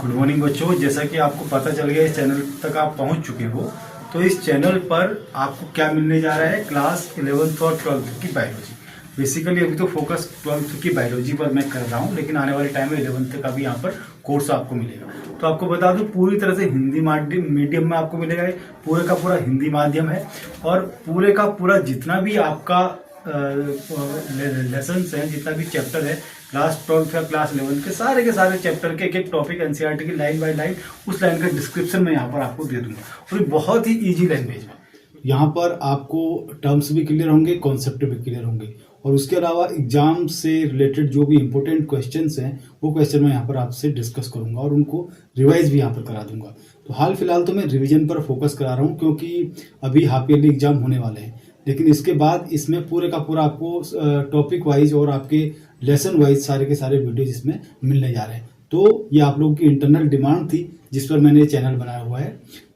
Good morning बच्चों। जैसा कि आपको पता चल गया इस चैनल तक आप पहुंच चुके हो, तो इस चैनल पर आपको क्या मिलने जा रहा है, क्लास 11th और 12th की बायोलॉजी। बेसिकली अभी तो फोकस 12th की बायोलॉजी पर मैं कर रहा हूं, लेकिन आने वाले टाइम में 11th का भी यहाँ पर कोर्स आपको मिलेगा। तो आपको बता दूं, पूरी तरह से हिंदी मीडियम में आपको मिलेगा। पूरे का पूरा हिंदी माध्यम है और पूरे का पूरा जितना भी आपका लेसन है, जितना भी चैप्टर है क्लास 12 या क्लास 11 के सारे चैप्टर के एक टॉपिक एनसीईआरटी की लाइन बाय लाइन उस लाइन का डिस्क्रिप्शन में यहाँ पर आपको दे दूंगा। और बहुत ही इजी लैंग्वेज में यहाँ पर आपको टर्म्स भी क्लियर होंगे, कॉन्सेप्ट भी क्लियर होंगे, और उसके अलावा एग्जाम से रिलेटेड जो भी इंपॉर्टेंट क्वेश्चंस हैं वो क्वेश्चन मैं यहाँ पर आपसे डिस्कस करूंगा और उनको रिवाइज भी यहाँ पर करा दूंगा। तो हाल फिलहाल तो मैं रिवीजन पर फोकस करा रहा हूँ, क्योंकि अभी हाफ ईयरली एग्जाम होने वाले हैं, लेकिन इसके बाद इसमें पूरे का पूरा आपको टॉपिक वाइज और आपके लेसन वाइज सारे के सारे वीडियोज इसमें मिलने जा रहे हैं। तो ये आप लोगों की इंटरनल डिमांड थी जिस पर मैंने चैनल बनाया हुआ है।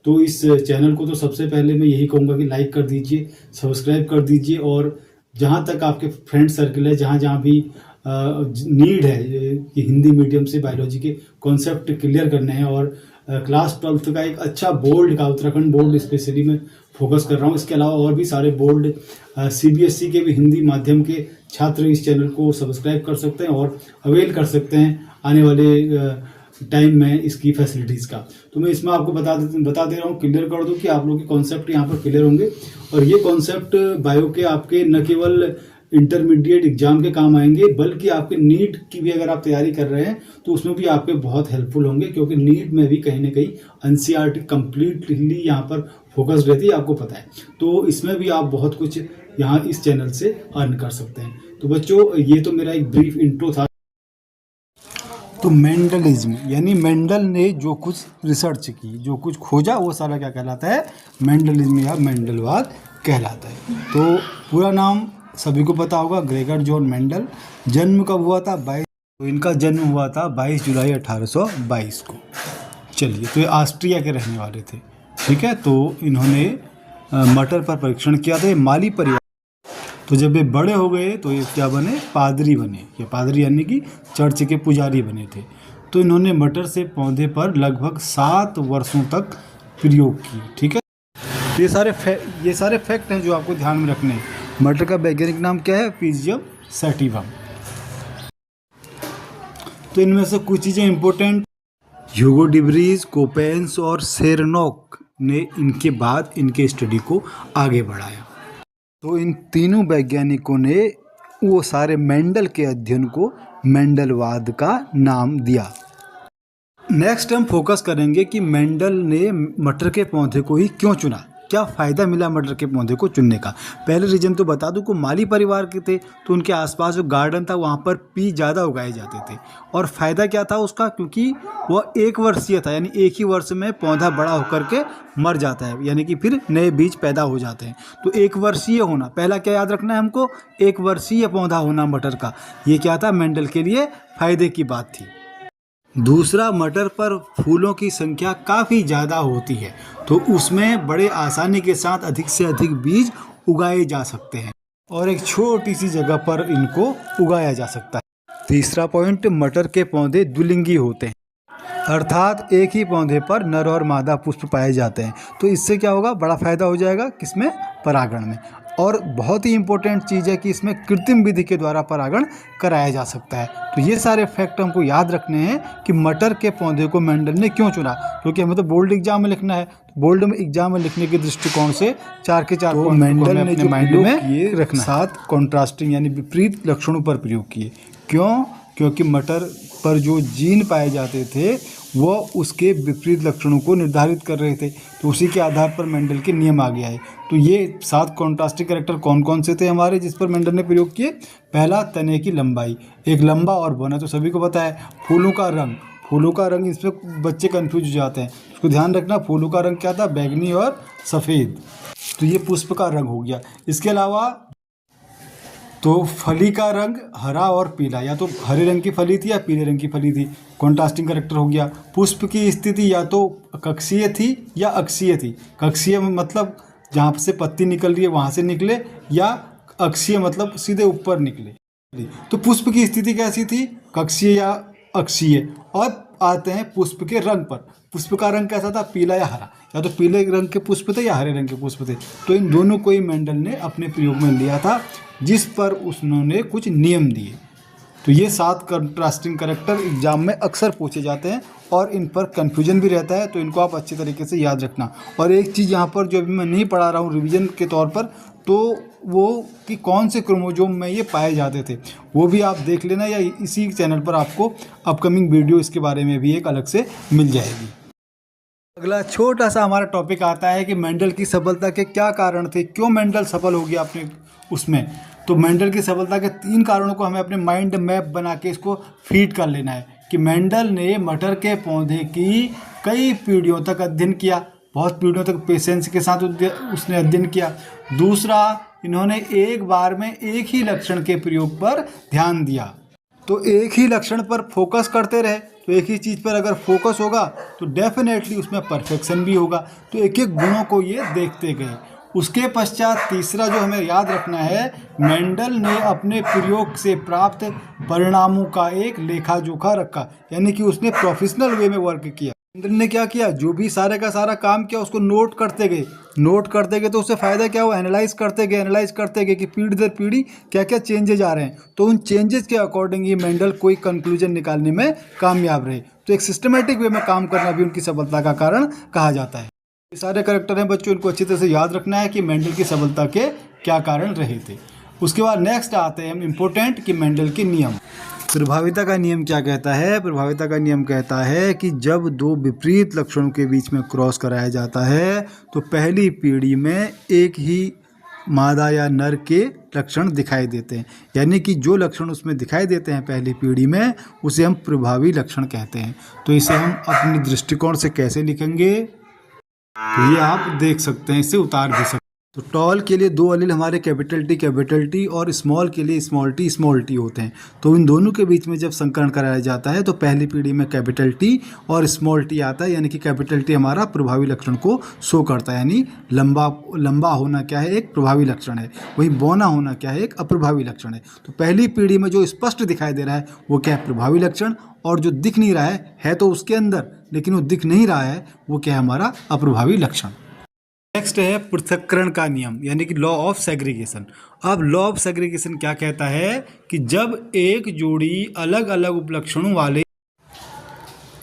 तो इस चैनल को तो सबसे पहले मैं यही कहूँगा कि लाइक कर दीजिए, सब्सक्राइब कर दीजिए, और जहाँ तक आपके फ्रेंड सर्कल है, जहाँ जहाँ भी नीड है कि हिंदी मीडियम से बायोलॉजी के कॉन्सेप्ट क्लियर करने हैं, और क्लास 12 का एक अच्छा बोर्ड का, उत्तराखंड बोर्ड स्पेशली मैं फोकस कर रहा हूँ। इसके अलावा और भी सारे बोर्ड सीबीएसई के भी हिंदी माध्यम के छात्र इस चैनल को सब्सक्राइब कर सकते हैं और अवेल कर सकते हैं आने वाले टाइम में इसकी फैसिलिटीज़ का। तो मैं इसमें आपको बता दे रहा हूँ, क्लियर कर दूँ कि आप लोगों के कॉन्सेप्ट यहाँ पर क्लियर होंगे, और ये कॉन्सेप्ट बायो के आपके न केवल इंटरमीडिएट एग्जाम के काम आएंगे, बल्कि आपके नीट की भी अगर आप तैयारी कर रहे हैं तो उसमें भी आपके बहुत हेल्पफुल होंगे, क्योंकि नीट में भी कहीं ना कहीं एनसीईआरटी कंप्लीटली यहाँ पर फोकस रहती है, आपको पता है। तो इसमें भी आप बहुत कुछ यहाँ इस चैनल से अर्न कर सकते हैं। तो बच्चों, ये तो मेरा एक ब्रीफ इंट्रो था। तो मेंडलिज्म यानी मेंडल ने जो कुछ रिसर्च की, जो कुछ खोजा, वो सारा क्या कहलाता है, मेंडलिज्म या मेंडलवाद कहलाता है। तो पूरा नाम सभी को पता होगा, ग्रेगर जॉन मेंडल। जन्म कब हुआ था, 22, तो इनका जन्म हुआ था 22 जुलाई 1822 को। चलिए, तो ये ऑस्ट्रिया के रहने वाले थे, ठीक है। तो इन्होंने मटर पर परीक्षण किया था। ये माली परिवार, तो जब ये बड़े हो गए तो ये क्या बने, पादरी बने। ये पादरी यानी कि चर्च के पुजारी बने थे। तो इन्होंने मटर से पौधे पर लगभग 7 वर्षों तक प्रयोग की, ठीक है। तो ये सारे फैक्ट हैं जो आपको ध्यान में रखने हैं। मटर का वैज्ञानिक नाम क्या है, पीजियम सैटिवम। तो इनमें से कुछ चीज़ें इंपॉर्टेंट, ह्यूगो डिब्रीज, कोपेंस और सेरनोक ने इनके बाद इनके स्टडी को आगे बढ़ाया। तो इन तीनों वैज्ञानिकों ने वो सारे मेंडल के अध्ययन को मेंडलवाद का नाम दिया। नेक्स्ट हम फोकस करेंगे कि मेंडल ने मटर के पौधे को ही क्यों चुना, क्या फ़ायदा मिला मटर के पौधे को चुनने का। पहले रीजन तो बता दूं, को माली परिवार के थे, तो उनके आसपास जो गार्डन था वहाँ पर पी ज़्यादा उगाए जाते थे। और फ़ायदा क्या था उसका, क्योंकि वह 1 वर्षीय था, यानी एक ही वर्ष में पौधा बड़ा होकर के मर जाता है, यानी कि फिर नए बीज पैदा हो जाते हैं। तो 1 वर्षीय होना, पहला क्या याद रखना है हमको, 1 वर्षीय पौधा होना मटर का, ये क्या था, मेंडल के लिए फ़ायदे की बात थी। दूसरा, मटर पर फूलों की संख्या काफ़ी ज़्यादा होती है, तो उसमें बड़े आसानी के साथ अधिक से अधिक बीज उगाए जा सकते हैं और एक छोटी सी जगह पर इनको उगाया जा सकता है। तीसरा पॉइंट, मटर के पौधे द्विलिंगी होते हैं, अर्थात एक ही पौधे पर नर और मादा पुष्प पाए जाते हैं। तो इससे क्या होगा, बड़ा फायदा हो जाएगा किसमें, परागण में। और बहुत ही इंपॉर्टेंट चीज़ है कि इसमें कृत्रिम विधि के द्वारा परागण कराया जा सकता है। तो ये सारे फैक्ट हमको याद रखने हैं कि मटर के पौधे को मेंडल ने क्यों चुना, क्योंकि हमें तो बोर्ड एग्जाम में लिखना है। तो बोर्ड में एग्जाम में लिखने के दृष्टिकोण से 4 के 4 तो मेंडल ने अपने माइंड में ये रखना। 7 कॉन्ट्रास्टिंग यानी विपरीत लक्षणों पर प्रयोग किए। क्यों, क्योंकि मटर पर जो जीन पाए जाते थे वह उसके विपरीत लक्षणों को निर्धारित कर रहे थे। तो उसी के आधार पर मेंडल के नियम आ गया है। तो ये 7 कॉन्ट्रास्टिंग कैरेक्टर कौन कौन से थे हमारे, जिस पर मेंडल ने प्रयोग किए। पहला, तने की लंबाई, एक लंबा और बौना, तो सभी को पता है। फूलों का रंग, फूलों का रंग, इसमें बच्चे कंफ्यूज हो जाते हैं, उसको ध्यान रखना। फूलों का रंग क्या था, बैंगनी और सफ़ेद। तो ये पुष्प का रंग हो गया। इसके अलावा तो फली का रंग हरा और पीला, या तो हरे रंग की फली थी या पीले रंग की फली थी, कॉन्ट्रास्टिंग कैरेक्टर हो गया। पुष्प की स्थिति या तो कक्षीय थी या अक्षीय थी। कक्षीय मतलब जहाँ से पत्ती निकल रही है वहाँ से निकले, या अक्षीय मतलब सीधे ऊपर निकले। तो पुष्प की स्थिति कैसी थी, कक्षीय या अक्षीय। और आते हैं पुष्प के रंग पर। पुष्प का रंग कैसा था, पीला या हरा, या तो पीले रंग के पुष्प थे या हरे रंग के पुष्प थे। तो इन दोनों को ही मेंडल ने अपने प्रयोग में लिया था, जिस पर उन्होंने कुछ नियम दिए। तो ये 7 कंट्रास्टिंग कैरेक्टर एग्जाम में अक्सर पूछे जाते हैं और इन पर कन्फ्यूजन भी रहता है, तो इनको आप अच्छे तरीके से याद रखना। और एक चीज़ यहाँ पर जो अभी मैं नहीं पढ़ा रहा हूँ रिवीजन के तौर पर, तो वो कि कौन से क्रोमोजोम में ये पाए जाते थे, वो भी आप देख लेना, या इसी चैनल पर आपको अपकमिंग वीडियो इसके बारे में भी एक अलग से मिल जाएगी। अगला छोटा सा हमारा टॉपिक आता है कि मेंडल की सफलता के क्या कारण थे, क्यों मेंडल सफल हो गया अपने उसमें। तो मेंडल की सफलता के 3 कारणों को हमें अपने माइंड मैप बना के इसको फीड कर लेना है कि मेंडल ने मटर के पौधे की कई पीढ़ियों तक अध्ययन किया, बहुत पीढ़ियों तक पेशेंस के साथ उसने अध्ययन किया। दूसरा, इन्होंने एक बार में एक ही लक्षण के प्रयोग पर ध्यान दिया, तो एक ही लक्षण पर फोकस करते रहे। तो एक ही चीज़ पर अगर फोकस होगा तो डेफिनेटली उसमें परफेक्शन भी होगा। तो एक एक गुणों को ये देखते गए। उसके पश्चात तीसरा जो हमें याद रखना है, मेंडल ने अपने प्रयोग से प्राप्त परिणामों का एक लेखा जोखा रखा, यानी कि उसने प्रोफेशनल वे में वर्क किया। मेंडल ने क्या किया, जो भी सारे का सारा काम किया उसको नोट करते गए, तो उससे फ़ायदा क्या हुआ, एनालाइज करते गए कि पीढ़ी दर पीढ़ी क्या क्या चेंजेज आ रहे हैं। तो उन चेंजेस के अकॉर्डिंग ही मेंडल कोई कंक्लूजन निकालने में कामयाब रहे। तो एक सिस्टमेटिक वे में काम करना भी उनकी सफलता का कारण कहा जाता है। ये सारे कैरेक्टर हैं बच्चों, इनको अच्छी तरह से याद रखना है कि मेंडल की सफलता के क्या कारण रहे थे। उसके बाद नेक्स्ट आते हैं हम इम्पोर्टेंट कि मेंडल के नियम। प्रभाविता का नियम क्या कहता है, प्रभाविता का नियम कहता है कि जब 2 विपरीत लक्षणों के बीच में क्रॉस कराया जाता है तो पहली पीढ़ी में एक ही मादा या नर के लक्षण दिखाई देते हैं, यानी कि जो लक्षण उसमें दिखाई देते हैं पहली पीढ़ी में उसे हम प्रभावी लक्षण कहते हैं। तो इसे हम अपने दृष्टिकोण से कैसे लिखेंगे, तो ये आप देख सकते हैं, इसे उतार भी सकते हैं। तो टॉल के लिए 2 अलील हमारे कैपिटल टी और स्मॉल के लिए स्मॉल टी होते हैं। तो इन दोनों के बीच में जब संकरण कराया जाता है तो पहली पीढ़ी में कैपिटल टी और स्मॉल टी आता है, यानी कि कैपिटल टी हमारा प्रभावी लक्षण को शो करता है, यानी लंबा होना क्या है, एक प्रभावी लक्षण है। वहीं बौना होना क्या है, एक अप्रभावी लक्षण है। तो पहली पीढ़ी में जो स्पष्ट दिखाई दे रहा है वो क्या है, प्रभावी लक्षण, और जो दिख नहीं रहा है तो उसके अंदर लेकिन वो दिख नहीं रहा है वो क्या है, हमारा अप्रभावी लक्षण। नेक्स्ट है पृथक्करण का नियम, यानी कि लॉ ऑफ सेग्रीगेशन। अब लॉ ऑफ सेग्रीगेशन क्या कहता है कि जब एक जोड़ी अलग अलग उपलक्षणों वाले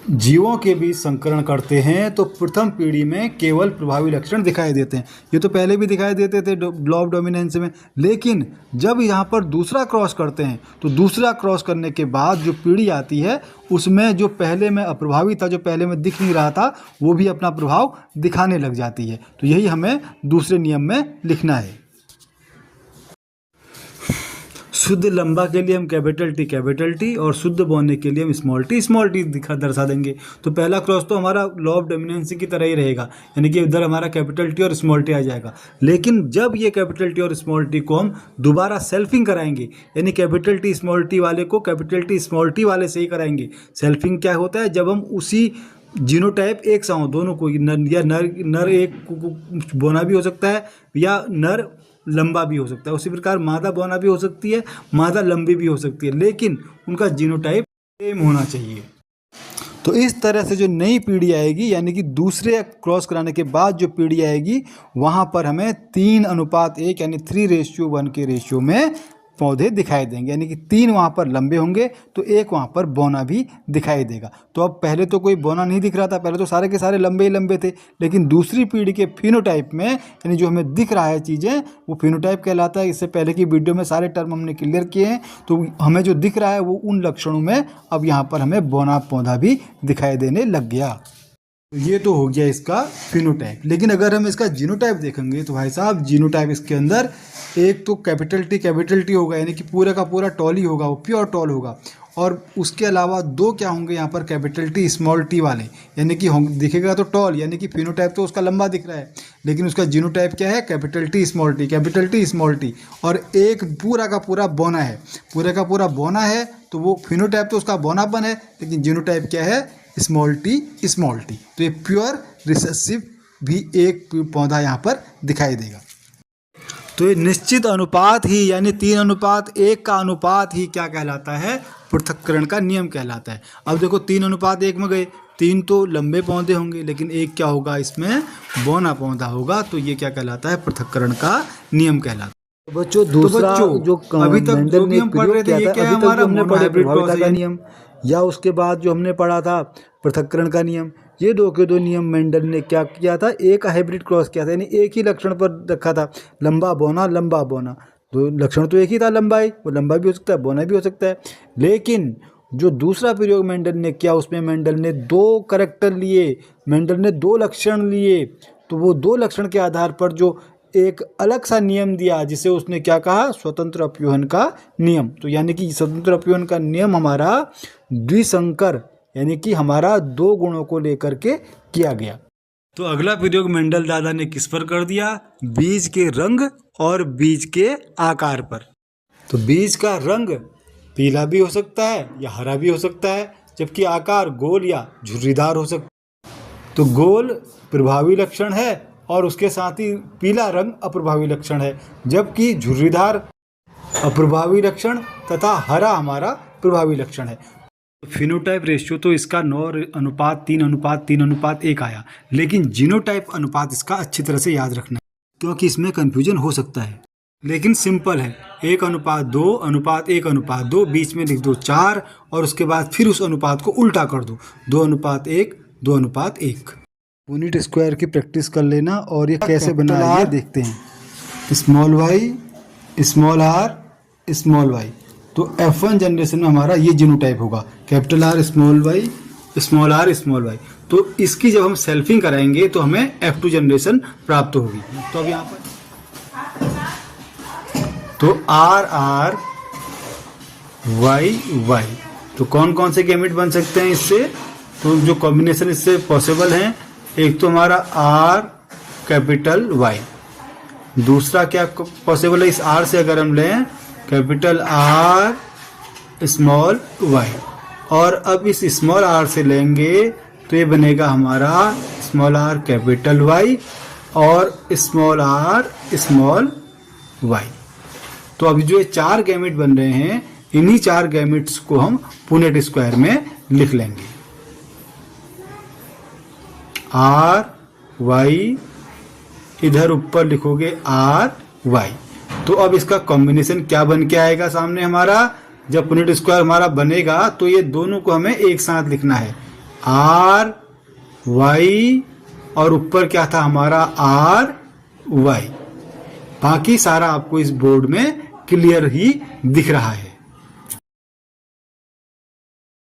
जीवों के बीच संकरण करते हैं तो प्रथम पीढ़ी में केवल प्रभावी लक्षण दिखाई देते हैं। ये तो पहले भी दिखाई देते थे लॉ ऑफ डोमिनेंस में, लेकिन जब यहाँ पर दूसरा क्रॉस करते हैं तो दूसरा क्रॉस करने के बाद जो पीढ़ी आती है उसमें जो पहले में अप्रभावी था, जो पहले में दिख नहीं रहा था, वो भी अपना प्रभाव दिखाने लग जाती है। तो यही हमें दूसरे नियम में लिखना है। शुद्ध लंबा के लिए हम कैपिटल टी और शुद्ध बौने के लिए हम स्मॉल टी दर्शा देंगे। तो पहला क्रॉस तो हमारा लॉ ऑफ डोमिनेंसी की तरह ही रहेगा, यानी कि इधर हमारा कैपिटल टी और स्मॉल टी आ जाएगा। लेकिन जब ये कैपिटल टी और स्मॉल टी को हम दोबारा सेल्फिंग कराएंगे, यानी कैपिटल टी स्मॉल टी वाले को कैपिटल टी स्मॉल टी वाले से ही कराएंगे। सेल्फिंग क्या होता है, जब हम उसी जीनोटाइप एक सा हो, दोनों को नर एक बोना भी हो सकता है या नर लंबा भी हो सकता है, उसी प्रकार मादा बौना भी हो सकती है, मादा लंबी भी हो सकती है, लेकिन उनका जीनोटाइप सेम होना चाहिए। तो इस तरह से जो नई पीढ़ी आएगी, यानी कि दूसरे क्रॉस कराने के बाद जो पीढ़ी आएगी वहाँ पर हमें 3:1 यानी 3:1 के रेशियो में पौधे दिखाई देंगे, यानी कि 3 वहाँ पर लंबे होंगे तो 1 वहाँ पर बौना भी दिखाई देगा। तो अब पहले तो कोई बौना नहीं दिख रहा था, पहले तो सारे के सारे लंबे ही लंबे थे, लेकिन दूसरी पीढ़ी के फिनोटाइप में यानी जो हमें दिख रहा है चीज़ें वो फिनोटाइप कहलाता है। इससे पहले की वीडियो में सारे टर्म हमने क्लियर किए हैं। तो हमें जो दिख रहा है वो उन लक्षणों में अब यहाँ पर हमें बौना पौधा भी दिखाई देने लग गया। ये तो हो गया इसका फिनोटाइप। लेकिन अगर हम इसका जीनोटाइप देखेंगे तो भाई साहब जीनोटाइप इसके अंदर एक तो कैपिटल टी होगा, यानी कि पूरा का पूरा टॉल ही होगा, वो प्योर टॉल होगा। और उसके अलावा 2 क्या होंगे यहाँ पर कैपिटल टी स्मॉल टी वाले, यानी कि दिखेगा तो टॉल, यानी कि फिनोटाइप तो उसका लंबा दिख रहा है, लेकिन उसका जीनोटाइप क्या है, कैपिटल टी स्मॉल टी। और एक पूरा का पूरा बौना है, पूरा का पूरा बौना है, तो वो फिनोटाइप तो उसका बौनापन है, लेकिन जीनोटाइप क्या है, स्मॉल टी। तो ये प्योर रिसेसिव भी एक पौधा यहाँ पर दिखाई देगा। तो ये निश्चित अनुपात ही यानी 3:1 का अनुपात ही क्या कहलाता है, पृथक्करण का नियम कहलाता है। अब देखो 3:1 में गए, 3 तो लंबे पौधे होंगे लेकिन एक क्या होगा, इसमें बौना पौधा होगा, तो ये क्या कहलाता है, पृथक्करण का नियम कहलाता है। बच्चों दूसरा जो अभी तक मेंडल जो भी ने हम पढ़ रहे थे, ये क्या है, अभी तक हमारा जो हमने पढ़ा मोनोहाइब्रिड प्रभाविता क्रॉस का है। नियम, या उसके बाद जो हमने पढ़ा था पृथक्करण का नियम, ये दो के दो नियम मेंडल ने क्या किया था, एक हाइब्रिड क्रॉस किया था, यानी एक ही लक्षण पर रखा था, लंबा बौना लंबा बौना, तो लक्षण तो एक ही था लंबाई, वो लंबा भी हो सकता है बौना भी हो सकता है। लेकिन जो दूसरा प्रयोग मेंडल ने किया, उसमें मेंडल ने 2 करैक्टर लिए, मेंडल ने 2 लक्षण लिए, तो वो 2 लक्षण के आधार पर जो एक अलग सा नियम दिया, जिसे उसने क्या कहा, स्वतंत्र अपव्यूहन का नियम। तो यानी कि स्वतंत्र अपव्यूहन का नियम हमारा द्विसंकर, यानी कि हमारा 2 गुणों को लेकर के किया गया। तो अगला प्रयोग मेंडल दादा ने किस पर कर दिया, बीज के रंग और बीज के आकार पर। तो बीज का रंग पीला भी हो सकता है या हरा भी हो सकता है, जबकि आकार गोल या झुर्रीदार हो सकता है। तो गोल प्रभावी लक्षण है और उसके साथ ही पीला रंग अप्रभावी लक्षण है, जबकि झुर्रीदार अप्रभावी लक्षण तथा हरा हमारा प्रभावी लक्षण है। फिनोटाइप रेशियो तो इसका 9:3:3:1 आया, लेकिन जीनोटाइप अनुपात इसका अच्छी तरह से याद रखना है, क्योंकि इसमें कंफ्यूजन हो सकता है। लेकिन सिंपल है, 1:2:1:2, बीच में लिख दो 4 और उसके बाद फिर उस अनुपात को उल्टा कर दो, 2:1 2:1। यूनिट स्क्वायर की प्रैक्टिस कर लेना और ये कैसे बना है ये देखते हैं। Small Y small R small Y, तो F1 जनरेशन में हमारा ये जीनोटाइप होगा, capital R small Y small R small Y. तो इसकी जब हम सेल्फिंग कराएंगे तो हमें F2 जनरेशन प्राप्त होगी। तो अब यहाँ पर तो RR YY, तो कौन कौन से गैमेट बन सकते हैं इससे, तो जो कॉम्बिनेशन इससे पॉसिबल हैं, एक तो हमारा R कैपिटल Y, दूसरा क्या पॉसिबल है, इस R से अगर हम लें कैपिटल R स्मॉल y, और अब इस स्मॉल r से लेंगे तो ये बनेगा हमारा स्मॉल r कैपिटल Y और स्मॉल r स्मॉल y। तो अभी जो ये 4 गैमेट बन रहे हैं, इन्हीं 4 गैमेट्स को हम पुनेट स्क्वायर में लिख लेंगे। R Y, इधर ऊपर लिखोगे R Y। तो अब इसका कॉम्बिनेशन क्या बन के आएगा सामने हमारा, जब पुनेट स्क्वायर हमारा बनेगा तो ये दोनों को हमें एक साथ लिखना है, R Y और ऊपर क्या था हमारा R Y। बाकी सारा आपको इस बोर्ड में क्लियर ही दिख रहा है।